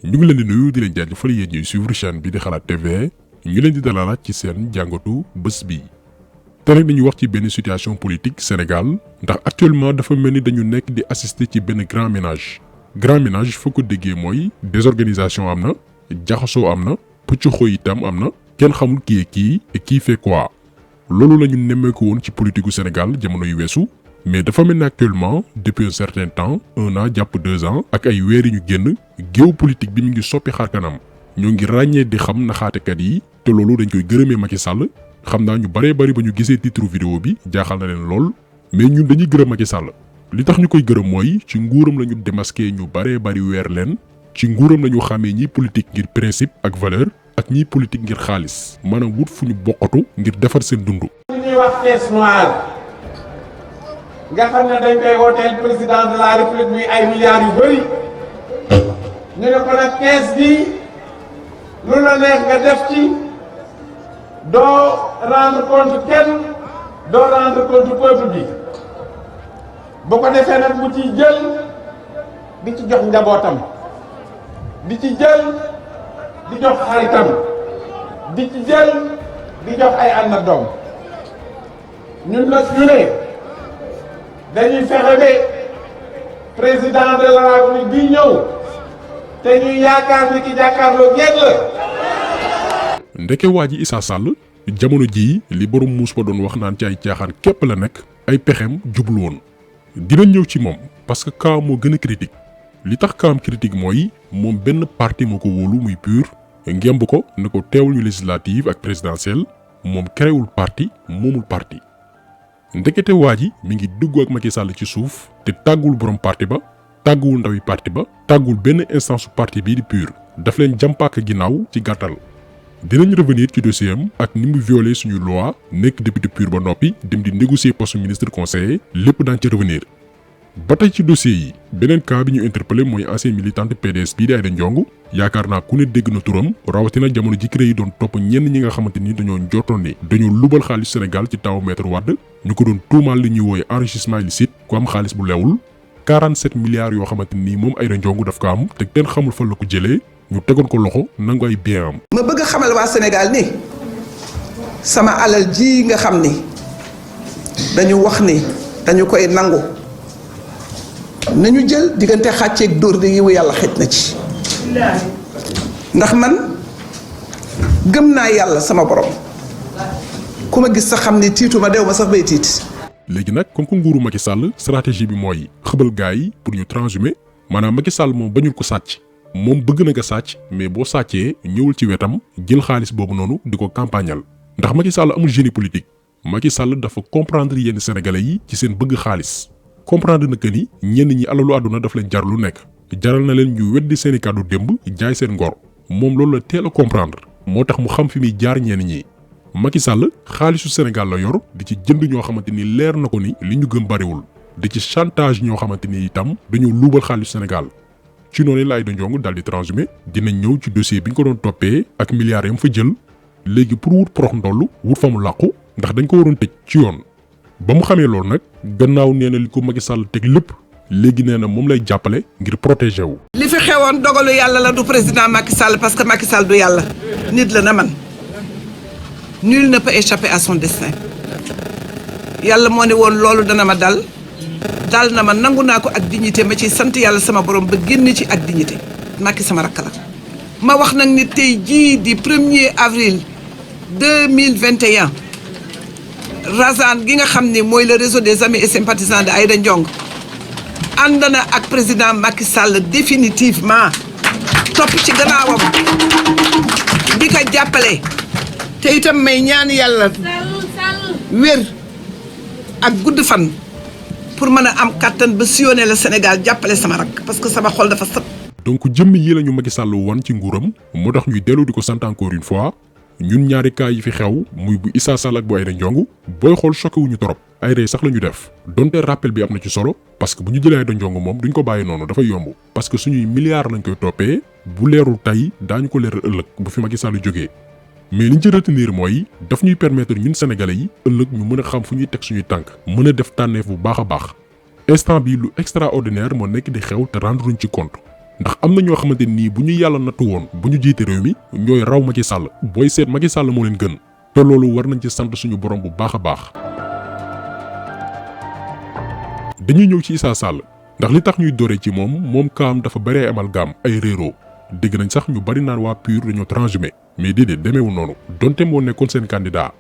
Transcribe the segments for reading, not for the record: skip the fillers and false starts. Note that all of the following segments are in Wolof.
ñu ngi leen di nuyu di leen jaajëfal yéen ñuy suivre chaîne bi di Xalaat TV ñu leen di dalalaat ci seen jàngatu bés bi. te nag dañuy wax ci benn situation politique Sénégal ndax actuellement dafa mel ni dañu nekk di assister ci benn grand ménage foo ko déggee mooy désorganisation am na jaxasoo am na pëcc itam am na kenn xamul kii et qui fait quoi loolu la ñu nemmeeku woon ci politique gu Sénégal jamono yu weesu. mais dafa mel ni actuellement depuis un certain temps 1 an jàpp 2 ans ak ay weer yi ñu génn géopolitique bi mu ngi soppi xar kanam ñoo ngi ràññee di xam naxaatekat yi te loolu dañ koy gërëmee Macky Sall xam naa ñu bëree bëri ba ñu gisee titre vidéo bi jaaxal na leen lool mais ñun dañuy gërëm Macky Sall li tax ñu koy gërëm mooy ci nguuram la ñu démasqué ñu bëree bëri weer leen ci nguuram la ñu xàmmee ñiy politique ngir principe ak valeur ak ñiy politique ngir xaalis maanaam wut fu ñu bokkatu ngir defar seen dund. nga xam ne dañ koy wooteel président de la république muy ay milliards yu bëri ñu ne ko nag kees gi lu la neex nga def ci doo rendre compte kenn doo rendre compte peuple bi bu ko defee nag mu ciy jël di ci jox njabootam di ci jël di jox xaritam di ci jël di jox ay àndandoom ñun nag ñu ne dañuy fexe ba président de la République bi ñëw te ñuy yaakaar ni ki jàkkaarloo yegg la. ndeke waa ji Issa Sall jamono jii li borom muus ba doon wax naan ci ay caaxaan képp la nekk ay pexem jublu woon dinañ ñëw ci moom parce que cas moo gën a critique li tax kaam critique mooy moom benn parti moo ko wóolu muy PUR ngemb ko ne ko teewul ñu législative ak présidentielle moom créewul parti moomul parti. ndekete waa ji mi ngi dugg ak Macky Sall ci suuf te tàggul borom parti ba tàgguwul ndawi parti ba tàggul benn instance su parti bii di PUR daf leen jàmpaak ginnaaw ci gàttal. dinañ revenir ci dossier am ak ni mu violé suñu loi nekk député PUR ba noppi dem di négocier poste ministre conseiller lépp daan ci revenir. ba tey ci dossier yi beneen cas bi ñu interpellé mooy ancien militante PDS bii di Aïda Ndiongue yaakaar naa ku ne dégg na turam rawatina jamono ji CREI yi doon topp ñenn ñi nga xamante ni dañoo njortoon ni dañoo lubal xaalis Sénégal ci tawu Maître Wade ñu ko doon tuumaal li ñuy wooye enrichissement illicite ku am xaalis bu lewul 47 milliards yoo xamante ni moom Aïda Ndiongue daf ko am te kenn xamul fan la ko jëlee ñu tegoon ko loxo nangu ay bien am. ma bëgg a xamal waa Sénégal ni sama alal ji nga xam ni dañu wax ni dañu koy nangu nañu jël diggante xàcceeg dóor di yiwu yàlla xëj na ci ndax man gëm naa yàlla sama borom ku ma gis sax xam ni tiituma dew ma sax bay tiit. léegi nag comme que nguuru Macky Sall stratégie bi mooy xëbal gars yi pour ñu transhumer maanaam Macky Sall moom bañul ko sàcc moom bëgg na nga sàcc mais boo sàccee ñëwul ci wetam jël xaalis boobu noonu di ko campagnal ndax Macky Sall amul génie politique Macky Sall dafa comprendre yenn sénégalais yi ci seen bëgg xaalis. comprendre na que ni ñenn ñi alalu àdduna daf leen jar lu nekk jaral na leen ñu weddi seeni kàddu démb jaay seen ngor moom loolu la teel a comprendre moo tax mu xam fi muy jaar ñenn ñi. Macky Sall xaalisu Sénégal la yor di ci jënd ñoo xamante ni leer na ko ni li ñu gëm bariwul di ci chantage ñoo xamante ni itam dañoo luubal xaalisu Sénégal ci noonu la Aïda Ndiongue daal di transhumé dinañ ñëw ci dossier bi ñu ko doon toppee ak milliards yam fa jël léegi pour wut porox ndollu wut fa mu làqu ndax dañ ko waroon tëj ci yoon. ba mu xamee loolu nag gannaaw nee na li ko Macky Sall teg lépp léegi nee na moom lay jàppale ngir protéger wu. li fi xewoon dogalu yàlla la du président Macky Sall parce que Macky Sall du yàlla nit la na man nul ne peut échapper à son destin yàlla moo ne woon loolu dana ma dal na ma nangu naa ko ak dignité ma ciy sant yàlla sama borom ba génn ci ak dignité Macky sama rakk la. ma wax nag ni tey jii di 1er avril 2021. Razan gi nga xam ni mooy le réseau des amis et sympathisants de Aïda Ndiongue ànd na ak président Macky Sall définitivement topp ci gannaawam di ko jàppale te itam may ñaan yàlla wér ak gudd fan pour mën a am kàttan ba sillonner le Sénégal jàppale sama rak parce que sama xol dafa sëpp. donc jëmm yi la ñu Macky Sall wan ci nguuram moo tax ñuy dellu di ko sant encore une fois. ñun ñaari cas yi fi xew muy bu Issa Sall ak bu Aïda Ndiongue booy xool choqué wuñu trop ay rey sax la ñu def donte rappel bi am na ci solo parce que bu ñu jëlee Aïda Ndiongue moom duñ ko bàyyi noonu dafay yomb parce que suñuy milliards lañ koy toppee bu leerul tey daañu ko leeral ëllëg bu fi Macky Sall jógee mais liñ ci retenir mooy daf ñuy permettre ñun sénégalais yi ëllëg ñu mën a xam fu ñuy teg suñuy tànk mën a def tànneef bu baax a baax instant bi lu extraordinaire moo nekk di xew te rendre luñ ci compte ndax am na ñoo xamante nii bu ñu yàlla nattu woon bu ñu jiite réew mi ñooy raw Macky Sall booy seet Macky Sall moo leen gën te loolu war nañ ci sant suñu borom bu baax a baax. dañuy ñëw ci Issa Sall ndax li tax ñuy dooree ci moom kaam dafa bari ay amalgame ay réeroo dégg nañ sax ñu bari naan waa PUR dañoo transhumé mais déedéet demeewul noonu donte moo nekkoon seen candidat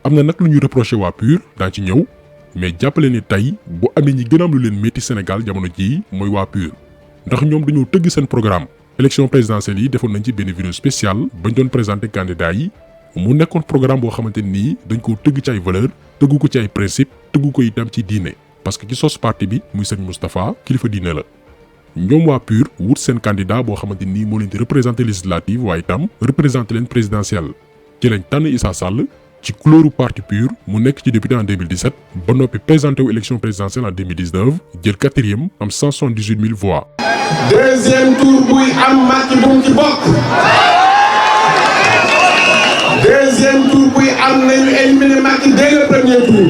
am na nag lu ñuy reproché waa PUR daa ci ñëw mais jàppale ni tey bu amee ñi gën a am lu leen métti Sénégal jamono jii mooy waa PUR ndax ñoom dañoo tëgg seen programme élection présidentielle yi defoon nañ ci benn vidéo spéciale bañ doon présenté candidat yi mu nekkoon programme boo xamante nii dañ koo tëgg ci ay valeur tëggu ko ci ay principe tëggu ko itam ci diine parce que ci sos parti bi muy sëñ Moustapha kilifa diine la ñoom waa PUR wut seen candidat boo xamante nii moo leen di représenté législative waaye itam représenté leen présidentielle ci lañ tànn Issa Sall ci couleuru parti PUR mu nekk ci député en 2017 ba noppi présenté wu élection présidentielle en 2019 jël 4e am 178 000 voix. deuxième tour buy am Macky bu mu ci bokk. deuxième tour buy am nañu éliminer Macky dès le premier tour.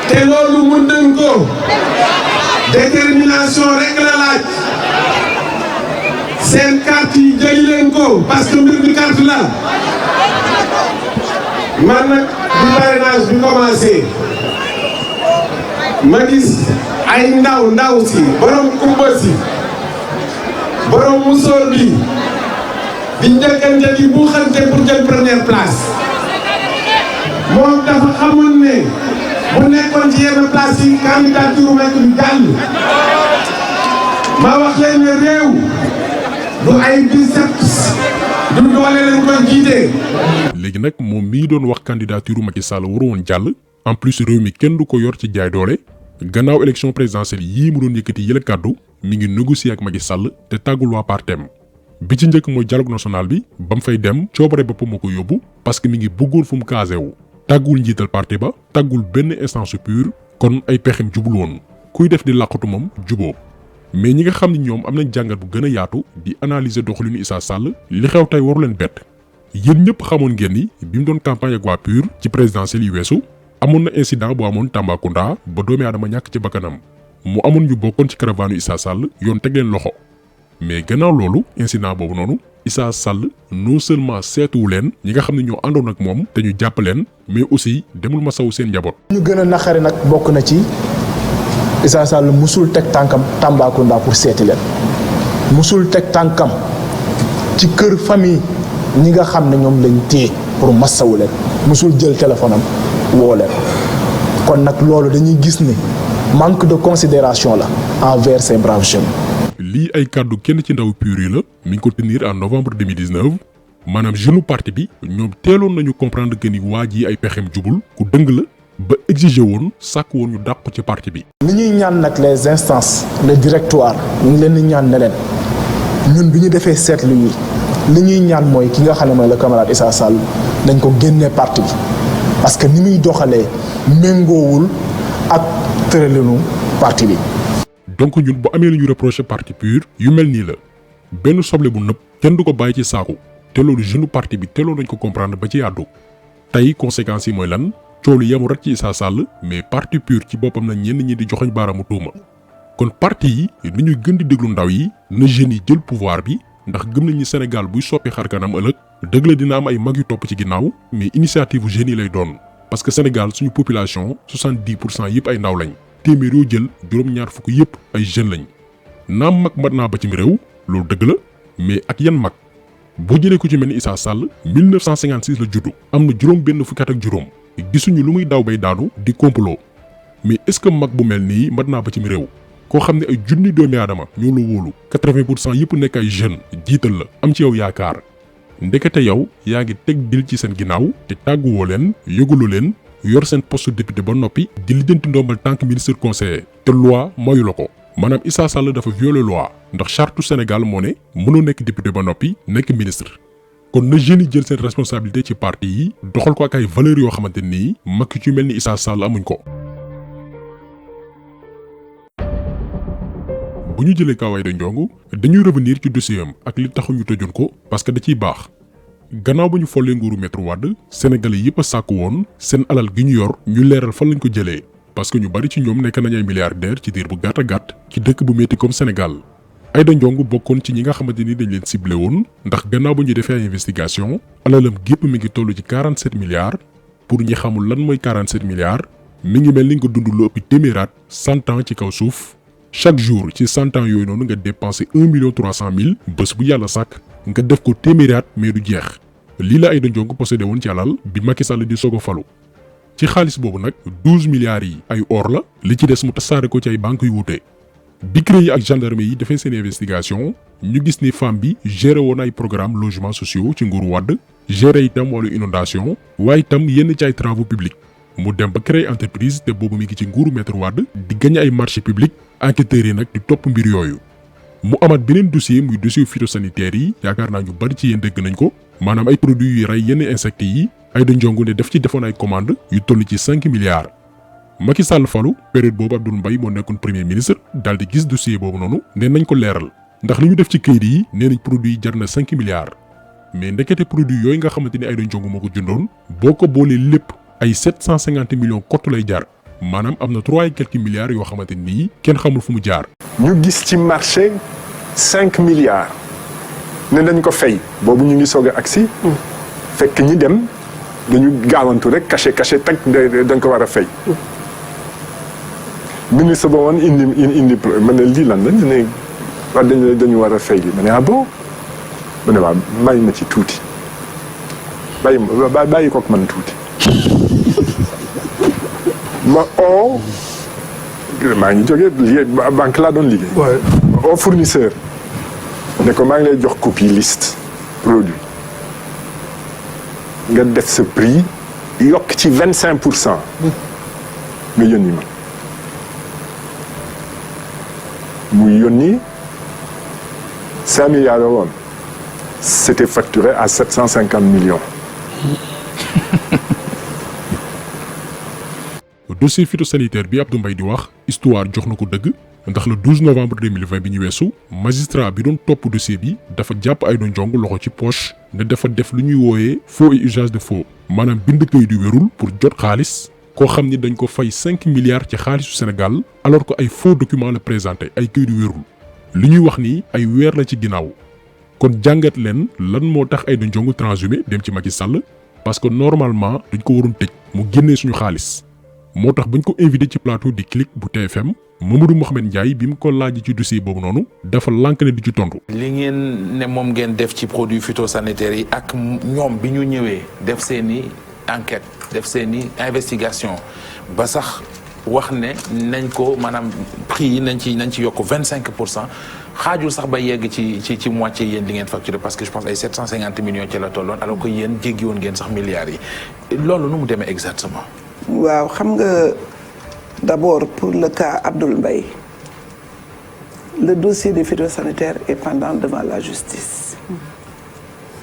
te loolu mën nañ ko. détermination rek la laaj. seen carte yi jëli leen ko parce que mbir mi carte la. man nag bu parrainage bi commencé ma gis ay ndaw si borom kumba si borom musóor bi di njëkkante di bu xante pour jël première place moom dafa xamoon ne bu nekkoon ci yenn place yi candidature Macky du jàll ma wax leen ne réew du ay biceps du doole leen koy jiite. léegi nag moom mii doon wax candidature Macky Sall waru woon jàll en plus réew mi kenn du ko yor ci jaay doole gannaaw élection présidentielle yii mu doon yëkkati yële kàddu mi ngi négocier ak Macky Sall te tàggul waa partem bi ci njëkk mooy dialogue national bi ba mu fay dem coobare boppam moo ko yóbbu parce que mi ngi bëggoon fu mu casé wu tàggul njiital parti ba tàggul benn instance PUR kon ay pexem jubul woon kuy def di làqatu moom juboo mais ñi nga xam ne ñoom am nañ jàngat bu gën a yaatu di analyser doxalinu Issa Sall li xew tey waru leen bett yéen ñëpp xamoon ngeen ni bi mu doon campagne ak waa PUR ci présidentielle yi weesu amoon na incident bu amoon Tambacounda ba doomi aadama ñàkk ci bakkanam mu amoon ñu bokkoon ci caravane Issa Sall yoon teg leen loxo mais gannaaw loolu incident boobu noonu Issa Sall non seulement seetuwu leen ñi nga xam ne ñoo àndoon ak moom te ñu jàpp leen mais aussi demul ma saw seen njaboot. ñu gën a naqari nag bokk na ci Issa Sall musul teg tànkam Tambacounda pour seeti leen musul teg tànkam ci kër famille ñi nga xam ne ñoom lañ téye pour masawu leen musul jël téléphone am woo leen kon nag loolu dañuy gis ne manque de considération la envers ces braves jeunes. lii ay kàddu kenn ci ndaw PUR yi la mi ngi ko tenir en novembre 2019 maanaam jeune parti bi ñoom teeloon nañu comprendre que ni waa ji ay pexem jubul ku dëng la ba exiger woon sàkk woon ñu dàq ci parti bi. li ñuy ñaan nag les instances le directoire ñu ngi leen di ñaan ne leen ñun bi ñu defee seetlu yi li ñuy ñaan mooy ki nga xam ne mooy le camarade Issa Sall dañ ko génnee parti bi parce que ni muy doxalee méngoowul ak tëralinu parti bi. donc ñun bu amee lu ñu reproché parti PUR yu mel nii la benn soble bu nëb kenn du ko bàyyi ci saaku te loolu jeune parti bi teeloon nañ ko comprendre ba ci àddu tey conséquences yi mooy lan coow lu yemul rek ci Issa Sall mais parti PUR ci boppam na ñenn ñi di joxoñ baaraamu tuuma kon parti yi ni ñuy gën di déglu ndaw yi na jeunes yi jël pouvoir bi ndax gëm nañ ni Sénégal buy soppi xar kanam ëllëg dëgg la dina am ay mag yu topp ci ginnaaw mais initiative bu jeunes yi lay doon parce que Sénégal suñu population 70% yëpp ay ndaw lañ. téeméer yoo jël juróom-ñaar fukk yëpp ay jeunes lañ naam mag mat naa ba ci réew loolu dëgg la mais ak yan mag boo jëlee ko ci mel ni Issa Sall 1956 la juddu am na juróom benn fukki at ak juróom gisuñu lu muy daw bay daanu di complot mais est-ce que mag bu mel nii mat naa ba ci réew koo xam ne ay junni doomi aadama ñoo la wóolu 80% yëpp nekk ay jeunes jiital la am ci yow yaakaar ndekete yow yaa ngi teg dil ci seen ginnaaw te tàgguwoo leen yëguloo leen yor seen poste député ba noppi di lijjanti ndombal tànk ministre conseiller te loi mayu la ko maanaam Issa Sall dafa violer loi ndax charte Sénégal moo ne mënoo nekk député ba noppi nekk ministre kon na jeunes yi jël seen responsabilité ci parti yi doxal ko ak ay valeurs yoo xamante nii mag ci mel ni Issa Sall amuñ ko. bu ñu jëlee Kaw Aïda Ndiongue dañuy revenir ci dossier am ak li taxu ñu tëjoon ko parce que da ciy baax. gannaaw ba ñu follee nguuru Maître Wade sénégalais yëpp a sàkku woon seen alal gi ñu yor ñu leeral fan lañ ko jëlee parce que ñu bari ci ñoom nekk nañ ay milliardaires ci diir bu gàtt a gàtt ci dëkk bu metti comme Sénégal. Aïda Ndiongue bokkoon ci ñi nga xamante ni dañ leen ciblé woon ndax gannaaw ba ñu defee ay investigation alalam gépp mi ngi toll ci 47 milliards pour ñi xamul lan mooy 47 milliards mi ngi mel ni nga dund lu ëpp téeméeraat 100 ans ci kaw suuf chaque jour ci 100 ans yooyu noonu nga dépensé 1 300 000 bés bu yàlla sàkk nga def ko téeméeraat mais du jeex lii la Aïda Ndiongue possédé woon ci alal bi Macky Sall di soog a falu ci xaalis boobu nag 12 milliards yi ay or la li ci des mu tasaare ko ci ay banques yu wuute. bi CREI yi ak gendarmerie yi defee seen investigation ñu gis ni femme bi géré woon ay programme logements sociaux ci nguuru Wàdd géré itam wàllu inondation waaye itam yenn ci ay travaux publics mu dem ba créer entreprise te boobu mi ngi ci nguuru Maître Wàdd di gagné ay marché public enquêteurs yi nag di topp mbir yooyu. mu amaat beneen dossier muy dossier phytosanitaire yi yaakaar naa ñu bari ci yéen dégg nañ ko maanaam ay produits yu rey yenn insectes yi Aïda Ndiongue ne def ci defoon ay commande yu toll ci 5 milliards. Macky Sall falu période boobu Abdoul Mbaye moo nekkoon premier ministre daal di gis dossier boobu noonu ne nañ ko leeral ndax li ñu def ci këyit yi nee nañ produit yi jar na 5 milliards mais ndekete produit yooyu nga xamante ni Aïda Ndiongue moo ko jëndoon boo ko boolee lépp ay 750 millions kott lay jar maanaam am na 3 et quelques milliards yoo xamante ni kenn xamul fu mu jaar. ñu gis ci marché 5 milliards ne dañ ko fay boobu ñu ngi soog a agsi fekk ñi dem dañu gaawantu rek caché teg dañ ko war a fay. ministre ba woon indi ma ne lii lan la ne wax dañu war a fay li ma ne ah bon ma ne waaw bàyyi ma ci tuuti bàyyi kook man tuuti ma oo maa ngi jógee liggéey banque laa doon liggéey ma oo fournisseur ne ko maa ngi lay jox copie liste produit nga def sa prix yokk ci 25% nga yónni ma muy yónni 5 milliards la woon c'était facturé à 750 millions. dossier phytosanitaire bi Abdou Mbaye di wax histoire jox na ko dëgg ndax le 12 novembre 2020 bi ñu weesu magistrat bi doon topp dossier bi dafa jàpp Aïda Ndiongue loxo ci poche ne dafa def lu ñuy wooyee faux et usage de faux maanaam bind këyit yu wérul pour jot xaalis koo xam ni dañ ko fay 5 milliards ci xaalisu Sénégal alors que ay faux documents la présenté ay këyit yu wérul li ñuy wax ni ay weer la ci ginnaaw kon jàngat leen lan moo tax Aïda Ndiongue transhumé dem ci Macky Sall parce que normalement dañ ko waroon tëj mu génnee suñu xaalis moo tax bañ ko invité ci plateau di Click bu TFM Mamadou Mouhamed Ndiaye bi mu ko laaj ci dossier boobu noonu dafa lànk ne du ci tontu. li ngeen ne moom ngeen def ci produits phytosanitaires yi ak ñoom bi ñu ñëwee def seeni enquête def seeni investigation ba sax wax ne nañ ko maanaam prix yi nañ ci yokk 25% xaajul sax ba yegg ci moitié yéen li ngeen facturé parce que je pense ay 750 millions ci la tolloon alors que yéen jéggi woon ngeen sax milliards yi loolu nu mu demee exactement. waaw xam nga d'abord pour le cas Abdoul Mbaye le dossier des phytosanitaires est pendant devant la justice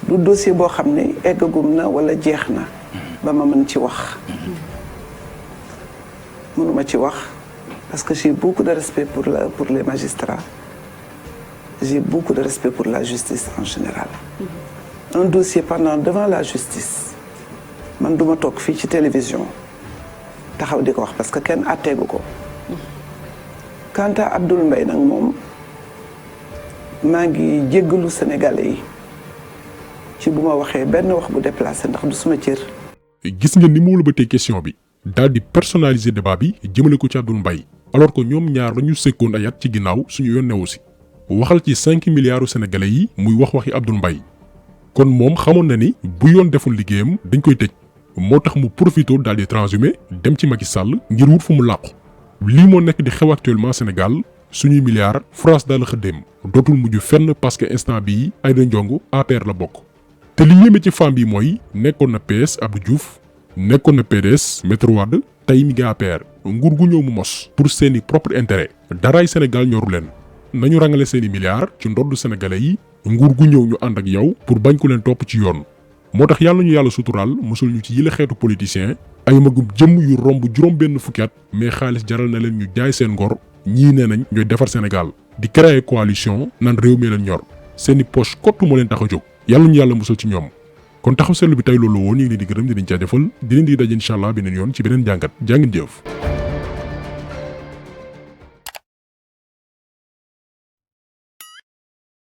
du dossier boo xam ne eggagum na wala jeex na ba ma mën ci wax mënuma ci wax parce que j'ai beaucoup de respect pour les magistrats j'ai beaucoup de respect pour la justice en général un dossier pendant devant la justice man duma toog fii ci télévision taxaw di ko wax parce que kenn àtteegu ko quant à Abdoul Mbaye nag moom maa ngi jéggalu Sénégalais yi ci bu ma waxee benn wax bu déplacé ndax du suma cër. gis nga ni mu wëlbatee question bi daal di personnaliser débat bi jëmale ko ci Abdoul Mbaye alors que ñoom ñaar la ñu sekkoon ay at ci ginnaaw suñu yoon newu si waxal ci 5 milliards sénégalais yi muy waxi Abdoul Mbaye kon moom xamoon na ni bu yoon deful liggéeyam dañ koy tëj. moo tax mu profité daal di transhumé dem ci Macky Sall ngir wut fu mu làqu lii moo nekk di xew actuellement Sénégal suñuy milliards France daal xëddeem dootul mujj fenn parce que instant bii Aïda Ndiongue APR la bokk. te li yéeme ci femme bi mooy nekkoon na PS Abdou Diouf nekkoon na PDS Maître Wàdd tey mi ngi APR nguur gu ñëw mu mos pour seeni propre intérêt daraay Sénégal ñoru leen nañu rangale seeni milliards ci ndoddu sénégalais yi nguur gu ñëw ñu ànd ak yow pour bañ ko leen topp ci yoon. moo tax yàlla ñu yàlla suturaal mosul ñu ci yile xeetu politicien ay magum jëm yu romb juróom benn fukki at mais xaalis jaral na leen ñu jaay seen ngor ñii nee nañ ñooy defar Sénégal di créer coalition naan réew mi leen ñor seeni poche kottu moo leen tax a jóg yàlla ñu yàlla mosul ci ñoom kon taxaw seetlu bi tey loolu woon ñu ngi leen di gërëm di leen jaajëfal di leen di daje incha allah beneen yoon ci beneen jàngat jaa ngeen jëf